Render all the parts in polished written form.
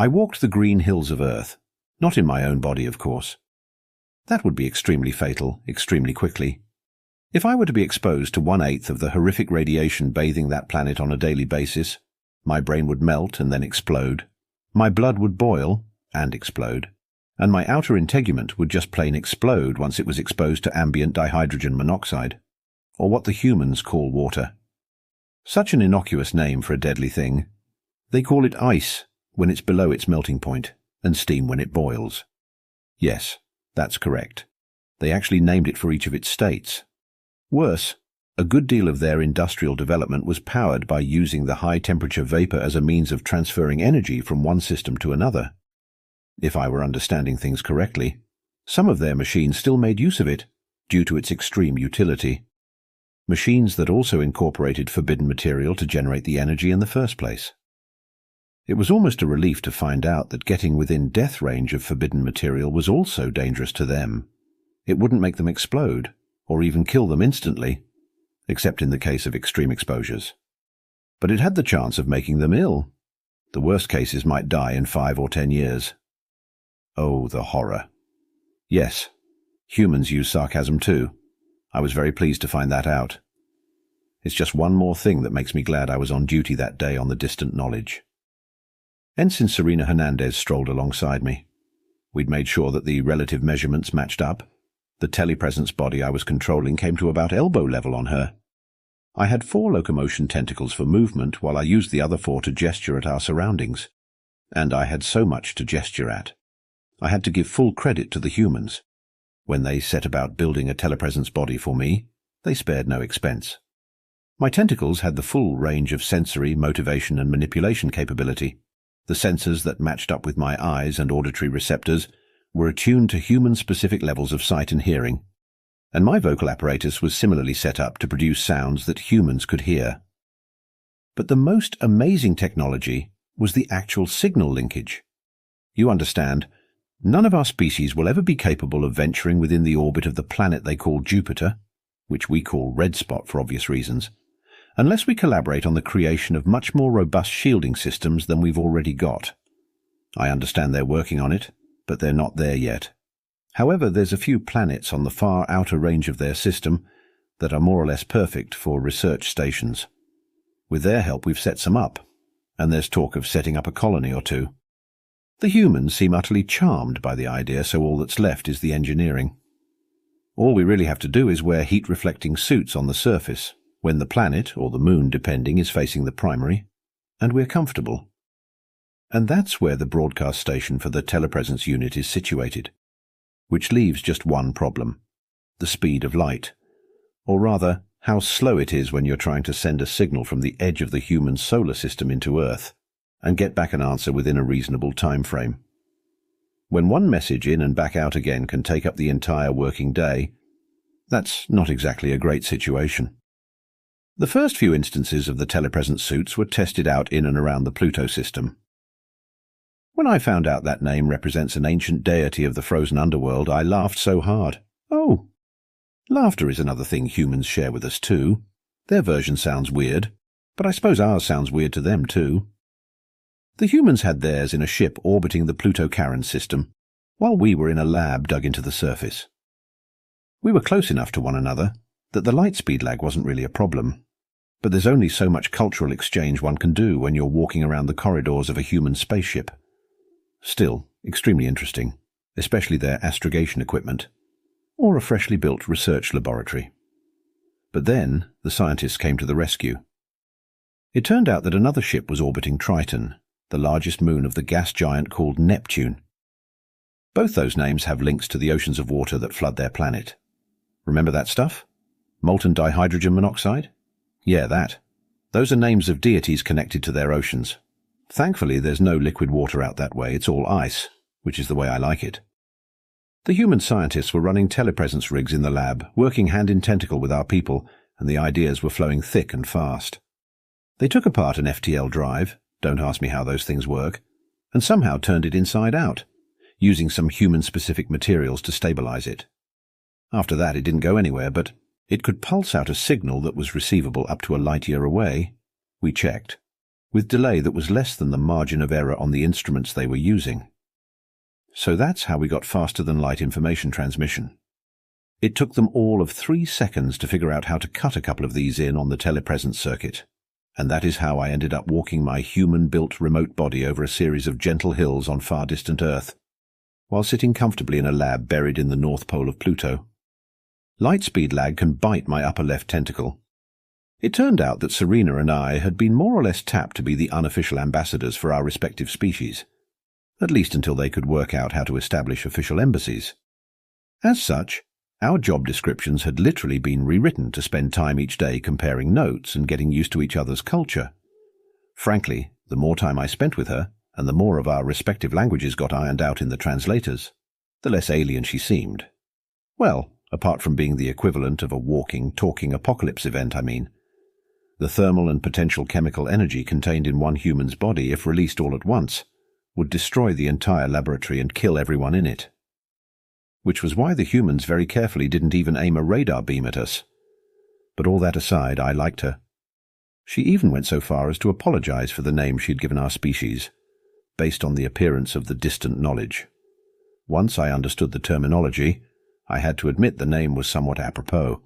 I walked the green hills of Earth, not in my own body, of course. That would be extremely fatal, extremely quickly. If I were to be exposed to 1/8 of the horrific radiation bathing that planet on a daily basis, my brain would melt and then explode, my blood would boil and explode, and my outer integument would just plain explode once it was exposed to ambient dihydrogen monoxide, or what the humans call water. Such an innocuous name for a deadly thing. They call it ice when it's below its melting point, and steam when it boils. Yes, that's correct. They actually named it for each of its states. Worse, a good deal of their industrial development was powered by using the high-temperature vapor as a means of transferring energy from one system to another. If I were understanding things correctly, some of their machines still made use of it, due to its extreme utility. Machines that also incorporated forbidden material to generate the energy in the first place. It was almost a relief to find out that getting within death range of forbidden material was also dangerous to them. It wouldn't make them explode, or even kill them instantly, except in the case of extreme exposures. But it had the chance of making them ill. The worst cases might die in 5 or 10 years. Oh, the horror. Yes, humans use sarcasm too. I was very pleased to find that out. It's just one more thing that makes me glad I was on duty that day on the distant knowledge. Ensign Serena Hernandez strolled alongside me. We'd made sure that the relative measurements matched up. The telepresence body I was controlling came to about elbow level on her. I had 4 locomotion tentacles for movement, while I used the other 4 to gesture at our surroundings. And I had so much to gesture at. I had to give full credit to the humans. When they set about building a telepresence body for me, they spared no expense. My tentacles had the full range of sensory, motivation and manipulation capability. The sensors that matched up with my eyes and auditory receptors were attuned to human-specific levels of sight and hearing, and my vocal apparatus was similarly set up to produce sounds that humans could hear. But the most amazing technology was the actual signal linkage. You understand, none of our species will ever be capable of venturing within the orbit of the planet they call Jupiter, which we call red spot for obvious reasons, unless we collaborate on the creation of much more robust shielding systems than we've already got. I understand they're working on it, but they're not there yet. However, there's a few planets on the far outer range of their system that are more or less perfect for research stations. With their help, we've set some up, and there's talk of setting up a colony or 2. The humans seem utterly charmed by the idea, so all that's left is the engineering. All we really have to do is wear heat-reflecting suits on the surface, when the planet, or the moon depending, is facing the primary, and we're comfortable. And that's where the broadcast station for the telepresence unit is situated, which leaves just one problem: the speed of light, or rather, how slow it is when you're trying to send a signal from the edge of the human solar system into Earth, and get back an answer within a reasonable time frame. When one message in and back out again can take up the entire working day, that's not exactly a great situation. The first few instances of the telepresence suits were tested out in and around the Pluto system. When I found out that name represents an ancient deity of the frozen underworld, I laughed so hard. Oh, laughter is another thing humans share with us too. Their version sounds weird, but I suppose ours sounds weird to them too. The humans had theirs in a ship orbiting the Pluto-Charon system, while we were in a lab dug into the surface. We were close enough to one another that the light speed lag wasn't really a problem, but there's only so much cultural exchange one can do when you're walking around the corridors of a human spaceship. Still, extremely interesting, especially their astrogation equipment, or a freshly built research laboratory. But then the scientists came to the rescue. It turned out that another ship was orbiting Triton, the largest moon of the gas giant called Neptune. Both those names have links to the oceans of water that flood their planet. Remember that stuff? Molten dihydrogen monoxide? Yeah, that. Those are names of deities connected to their oceans. Thankfully, there's no liquid water out that way, it's all ice, which is the way I like it. The human scientists were running telepresence rigs in the lab, working hand in tentacle with our people, and the ideas were flowing thick and fast. They took apart an FTL drive, don't ask me how those things work, and somehow turned it inside out, using some human-specific materials to stabilize it. After that, it didn't go anywhere, but it could pulse out a signal that was receivable up to a light year away. We checked. with delay that was less than the margin of error on the instruments they were using. So that's how we got faster-than-light information transmission. It took them all of 3 seconds to figure out how to cut a couple of these in on the telepresence circuit, and that is how I ended up walking my human-built remote body over a series of gentle hills on far-distant Earth, while sitting comfortably in a lab buried in the North Pole of Pluto. Light speed lag can bite my upper left tentacle. It turned out that Serena and I had been more or less tapped to be the unofficial ambassadors for our respective species, at least until they could work out how to establish official embassies. As such, our job descriptions had literally been rewritten to spend time each day comparing notes and getting used to each other's culture. Frankly, the more time I spent with her, and the more of our respective languages got ironed out in the translators, the less alien she seemed. Well, apart from being the equivalent of a walking, talking apocalypse event, I mean. The thermal and potential chemical energy contained in one human's body, if released all at once, would destroy the entire laboratory and kill everyone in it. Which was why the humans very carefully didn't even aim a radar beam at us. But all that aside, I liked her. She even went so far as to apologize for the name she'd given our species, based on the appearance of the distant knowledge. Once I understood the terminology, I had to admit the name was somewhat apropos.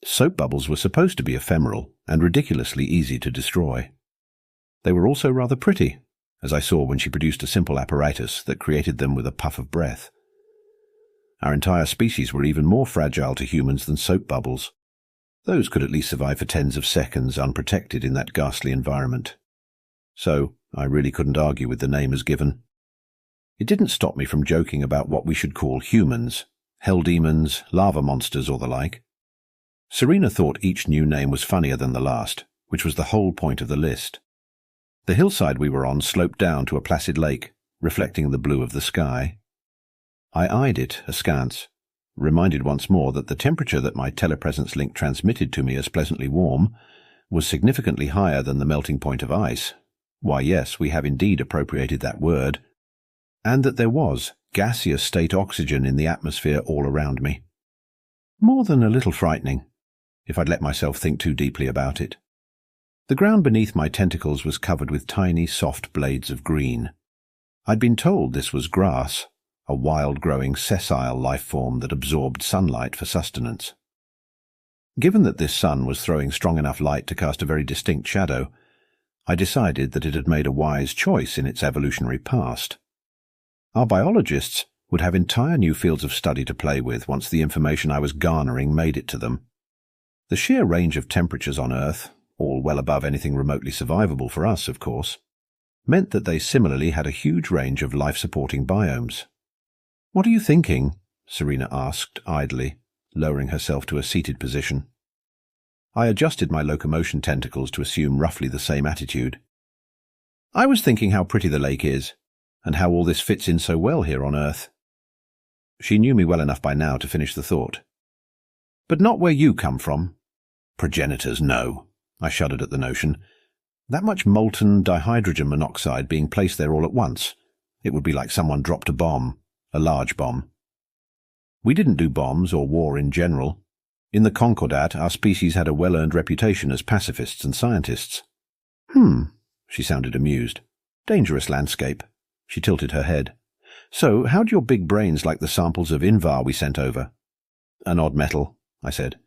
Soap bubbles were supposed to be ephemeral and ridiculously easy to destroy. They were also rather pretty, as I saw when she produced a simple apparatus that created them with a puff of breath. Our entire species were even more fragile to humans than soap bubbles. Those could at least survive for tens of seconds unprotected in that ghastly environment. So, I really couldn't argue with the name as given. It didn't stop me from joking about what we should call humans, hell demons, lava monsters, or the like. Serena thought each new name was funnier than the last, which was the whole point of the list. The hillside we were on sloped down to a placid lake, reflecting the blue of the sky. I eyed it askance, reminded once more that the temperature that my telepresence link transmitted to me as pleasantly warm was significantly higher than the melting point of ice. Why, yes, we have indeed appropriated that word, and that there was gaseous state oxygen in the atmosphere all around me. More than a little frightening, if I'd let myself think too deeply about it. The ground beneath my tentacles was covered with tiny, soft blades of green. I'd been told this was grass, a wild-growing, sessile life form that absorbed sunlight for sustenance. Given that this sun was throwing strong enough light to cast a very distinct shadow, I decided that it had made a wise choice in its evolutionary past. Our biologists would have entire new fields of study to play with once the information I was garnering made it to them. The sheer range of temperatures on Earth, all well above anything remotely survivable for us, of course, meant that they similarly had a huge range of life-supporting biomes. "What are you thinking?" Serena asked idly, lowering herself to a seated position. I adjusted my locomotion tentacles to assume roughly the same attitude. "I was thinking how pretty the lake is, and how all this fits in so well here on Earth." She knew me well enough by now to finish the thought. "But not where you come from." "Progenitors, no." I shuddered at the notion. That much molten dihydrogen monoxide being placed there all at once. It would be like someone dropped a bomb. A large bomb. We didn't do bombs or war in general. In the Concordat, our species had a well-earned reputation as pacifists and scientists. She sounded amused. "Dangerous landscape." She tilted her head. "So, how'd your big brains like the samples of Invar we sent over?" "An odd metal," I said.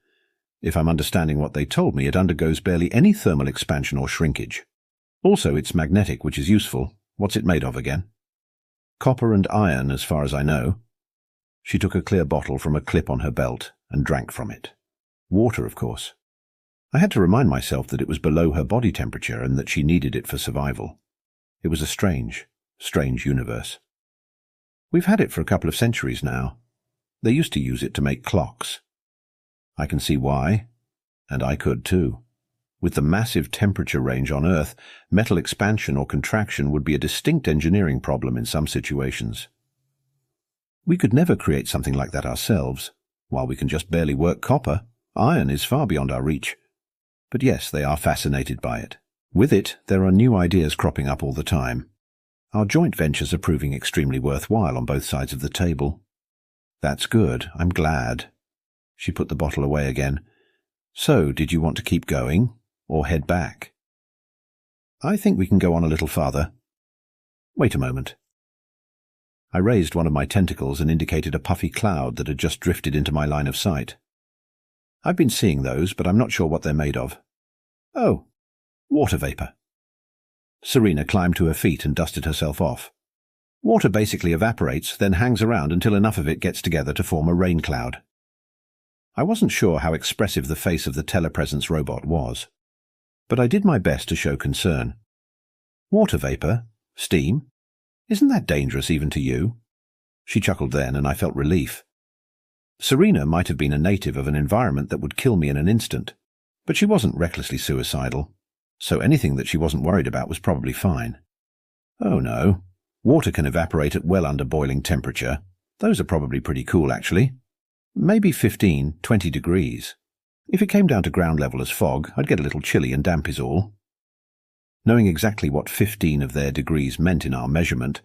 "If I'm understanding what they told me, it undergoes barely any thermal expansion or shrinkage. Also, it's magnetic, which is useful. What's it made of again?" "Copper and iron, as far as I know." She took a clear bottle from a clip on her belt and drank from it. Water, of course. I had to remind myself that it was below her body temperature and that she needed it for survival. It was a strange, strange universe. We've had it for a couple of centuries now. They used to use it to make clocks. I can see why, and I could too. With the massive temperature range on Earth, metal expansion or contraction would be a distinct engineering problem in some situations. We could never create something like that ourselves. While we can just barely work copper, iron is far beyond our reach. But yes, they are fascinated by it. With it, there are new ideas cropping up all the time. Our joint ventures are proving extremely worthwhile on both sides of the table. "That's good. I'm glad." She put the bottle away again. "So, did you want to keep going? Or head back?" I think we can go on a little farther. Wait a moment. I raised one of my tentacles and indicated a puffy cloud that had just drifted into my line of sight. I've been seeing those, but I'm not sure what they're made of. Oh, water vapor. Serena climbed to her feet and dusted herself off. Water basically evaporates, then hangs around until enough of it gets together to form a rain cloud. I wasn't sure how expressive the face of the telepresence robot was, but I did my best to show concern. Water vapor? Steam? Isn't that dangerous even to you? She chuckled then, and I felt relief. Serena might have been a native of an environment that would kill me in an instant, but she wasn't recklessly suicidal, so anything that she wasn't worried about was probably fine. Oh no, water can evaporate at well under boiling temperature. Those are probably pretty cool, actually. Maybe 15, 20 degrees. If it came down to ground level as fog, I'd get a little chilly and damp is all. Knowing exactly what 15 of their degrees meant in our measurement,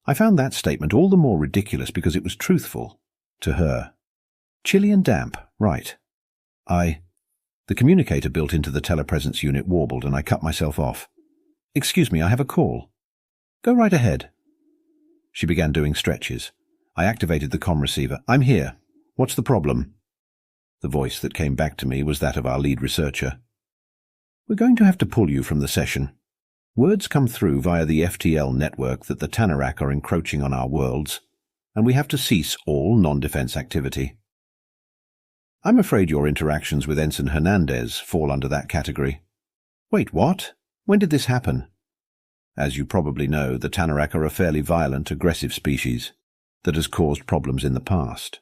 I found that statement all the more ridiculous because it was truthful. To her. Chilly and damp, right. The communicator built into the telepresence unit warbled and I cut myself off. Excuse me, I have a call. Go right ahead. She began doing stretches. I activated the comm receiver. I'm here. What's the problem? The voice that came back to me was that of our lead researcher. We're going to have to pull you from the session. Words come through via the FTL network that the Tanarak are encroaching on our worlds, and we have to cease all non-defense activity. I'm afraid your interactions with Ensign Hernandez fall under that category. Wait, what? When did this happen? As you probably know, the Tanarak are a fairly violent, aggressive species that has caused problems in the past.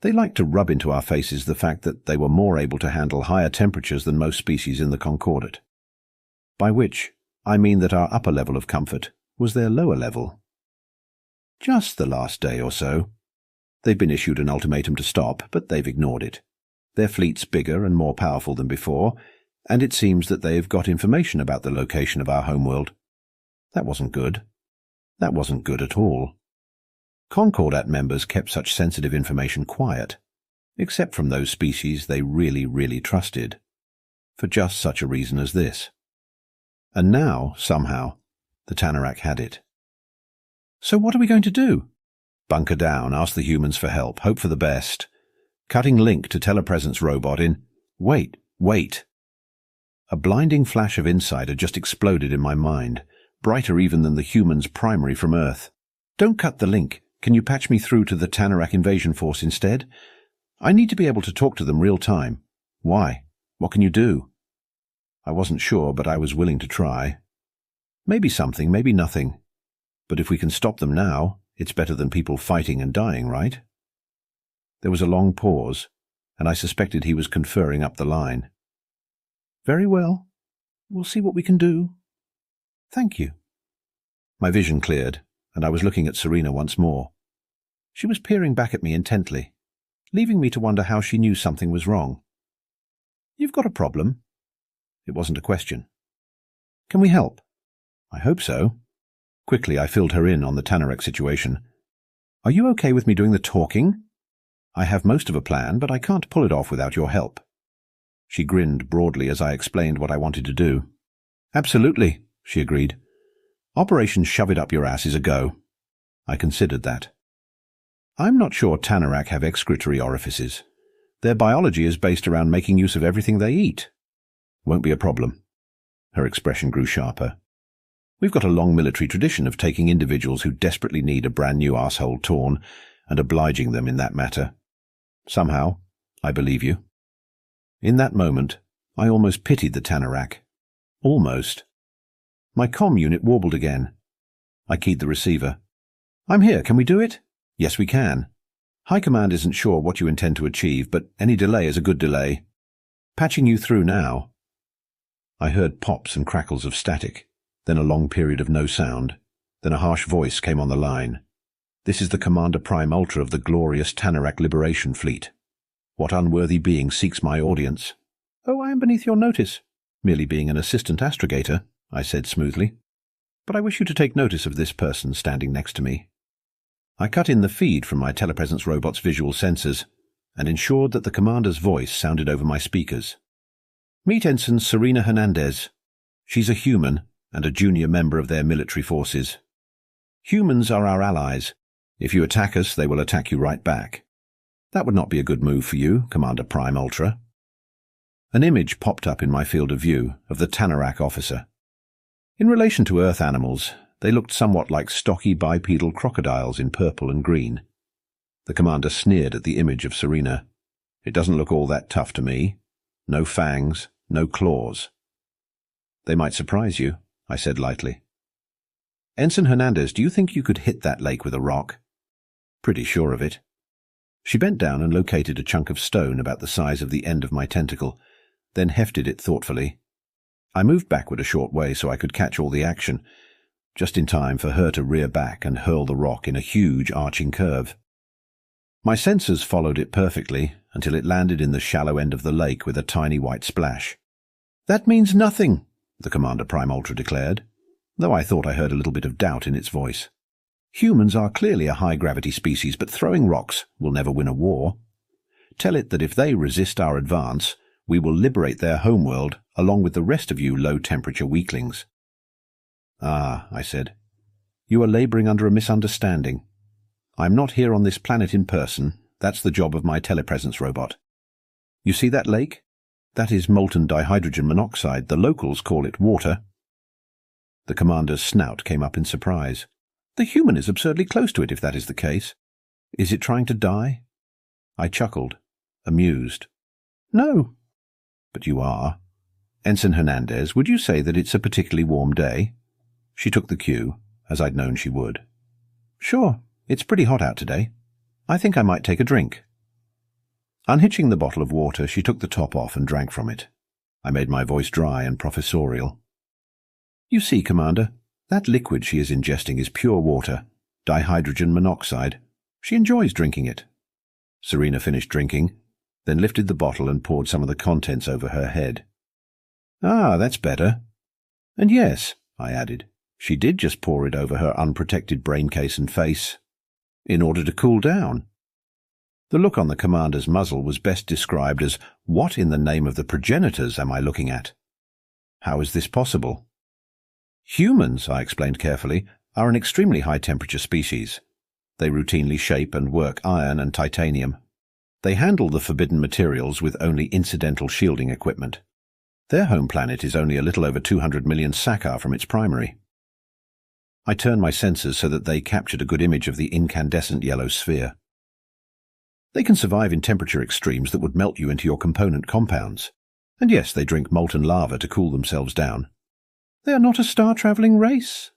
They like to rub into our faces the fact that they were more able to handle higher temperatures than most species in the Concordat. By which, I mean that our upper level of comfort was their lower level. Just the last day or so. They've been issued an ultimatum to stop, but they've ignored it. Their fleet's bigger and more powerful than before, and it seems that they've got information about the location of our homeworld. That wasn't good. That wasn't good at all. Concordat members kept such sensitive information quiet, except from those species they really trusted, for just such a reason as this. And now, somehow, the Tanarak had it. So what are we going to do? Bunker down, ask the humans for help, hope for the best. Cutting link to telepresence robot in... Wait. A blinding flash of insight had just exploded in my mind, brighter even than the humans' primary from Earth. Don't cut the link. Can you patch me through to the Tanarak invasion force instead? I need to be able to talk to them real time. Why? What can you do? I wasn't sure, but I was willing to try. Maybe something, maybe nothing. But if we can stop them now, it's better than people fighting and dying, right? There was a long pause, and I suspected he was conferring up the line. Very well. We'll see what we can do. Thank you. My vision cleared, and I was looking at Serena once more. She was peering back at me intently, leaving me to wonder how she knew something was wrong. You've got a problem? It wasn't a question. Can we help? I hope so. Quickly, I filled her in on the Tanarak situation. Are you okay with me doing the talking? I have most of a plan, but I can't pull it off without your help. She grinned broadly as I explained what I wanted to do. Absolutely, she agreed. Operation Shove It Up Your Ass is a go. I considered that. I'm not sure Tanarak have excretory orifices. Their biology is based around making use of everything they eat. Won't be a problem. Her expression grew sharper. We've got a long military tradition of taking individuals who desperately need a brand new arsehole torn and obliging them in that matter. Somehow, I believe you. In that moment, I almost pitied the Tanarak. Almost. My comm unit warbled again. I keyed the receiver. I'm here, can we do it? Yes, we can. High Command isn't sure what you intend to achieve, but any delay is a good delay. Patching you through now. I heard pops and crackles of static, then a long period of no sound, then a harsh voice came on the line. This is the Commander Prime Ultra of the glorious Tanarak Liberation Fleet. What unworthy being seeks my audience? Oh, I am beneath your notice. Merely being an assistant astrogator, I said smoothly. But I wish you to take notice of this person standing next to me. I cut in the feed from my telepresence robot's visual sensors and ensured that the commander's voice sounded over my speakers. Meet Ensign Serena Hernandez. She's a human, and a junior member of their military forces. Humans are our allies. If you attack us, they will attack you right back. That would not be a good move for you, Commander Prime Ultra. An image popped up in my field of view of the Tanarak officer. In relation to Earth animals, they looked somewhat like stocky bipedal crocodiles in purple and green. The commander sneered at the image of Serena. It doesn't look all that tough to me. No fangs, no claws. They might surprise you, I said lightly. Ensign Hernandez, do you think you could hit that lake with a rock? Pretty sure of it. She bent down and located a chunk of stone about the size of the end of my tentacle, then hefted it thoughtfully. I moved backward a short way so I could catch all the action, just in time for her to rear back and hurl the rock in a huge arching curve. My sensors followed it perfectly until it landed in the shallow end of the lake with a tiny white splash. That means nothing, the Commander Prime Ultra declared, though I thought I heard a little bit of doubt in its voice. Humans are clearly a high-gravity species, but throwing rocks will never win a war. Tell it that if they resist our advance, we will liberate their homeworld along with the rest of you low-temperature weaklings. Ah, I said. You are laboring under a misunderstanding. I'm not here on this planet in person. That's the job of my telepresence robot. You see that lake? That is molten dihydrogen monoxide. The locals call it water. The commander's snout came up in surprise. The human is absurdly close to it, if that is the case. Is it trying to die? I chuckled, amused. No. But you are. Ensign Hernandez, would you say that it's a particularly warm day? She took the cue, as I'd known she would. Sure, it's pretty hot out today. I think I might take a drink. Unhitching the bottle of water, she took the top off and drank from it. I made my voice dry and professorial. You see, Commander, that liquid she is ingesting is pure water, dihydrogen monoxide. She enjoys drinking it. Serena finished drinking, then lifted the bottle and poured some of the contents over her head. Ah, that's better. And yes, I added, she did just pour it over her unprotected brain case and face, in order to cool down. The look on the commander's muzzle was best described as, what in the name of the progenitors am I looking at? How is this possible? Humans, I explained carefully, are an extremely high-temperature species. They routinely shape and work iron and titanium. They handle the forbidden materials with only incidental shielding equipment. Their home planet is only a little over 200 million sakar from its primary. I turned my sensors so that they captured a good image of the incandescent yellow sphere. They can survive in temperature extremes that would melt you into your component compounds. And yes, they drink molten lava to cool themselves down. They are not a star-travelling race.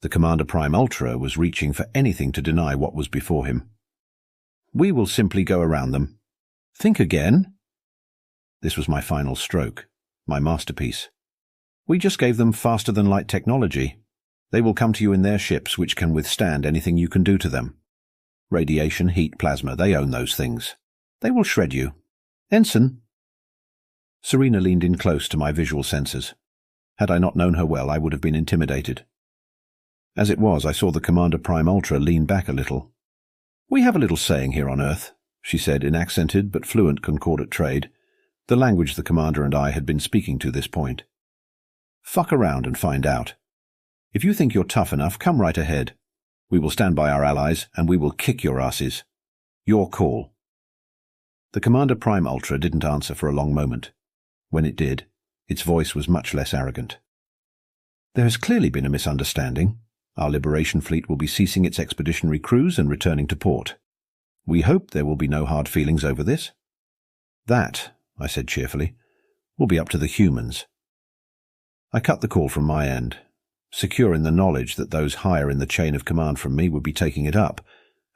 The Commander Prime Ultra was reaching for anything to deny what was before him. We will simply go around them. Think again. This was my final stroke, my masterpiece. We just gave them faster-than-light technology. They will come to you in their ships, which can withstand anything you can do to them. Radiation, heat, plasma, they own those things. They will shred you. Ensign. Serena leaned in close to my visual sensors. Had I not known her well, I would have been intimidated. As it was, I saw the Commander Prime Ultra lean back a little. We have a little saying here on Earth, she said in accented but fluent concordate trade, the language the Commander and I had been speaking to this point. Fuck around and find out. If you think you're tough enough, come right ahead. We will stand by our allies, and we will kick your asses. Your call. The Commander Prime Ultra didn't answer for a long moment. When it did, its voice was much less arrogant. There has clearly been a misunderstanding. Our Liberation Fleet will be ceasing its expeditionary cruise and returning to port. We hope there will be no hard feelings over this. That, I said cheerfully, will be up to the humans. I cut the call from my end, secure in the knowledge that those higher in the chain of command from me would be taking it up,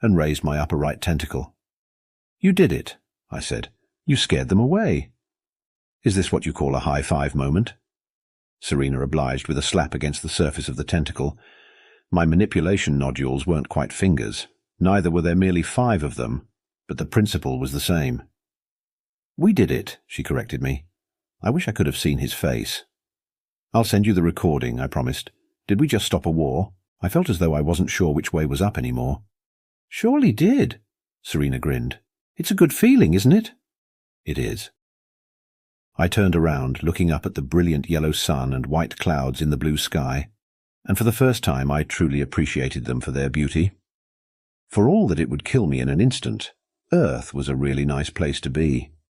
and raised my upper right tentacle. You did it, I said. You scared them away. Is this what you call a high-five moment? Serena obliged with a slap against the surface of the tentacle. My manipulation nodules weren't quite fingers. Neither were there merely 5 of them, but the principle was the same. We did it, she corrected me. I wish I could have seen his face. I'll send you the recording, I promised. Did we just stop a war? I felt as though I wasn't sure which way was up anymore. Surely did, Serena grinned. It's a good feeling, isn't it? It is. I turned around, looking up at the brilliant yellow sun and white clouds in the blue sky, and for the first time I truly appreciated them for their beauty. For all that it would kill me in an instant, Earth was a really nice place to be.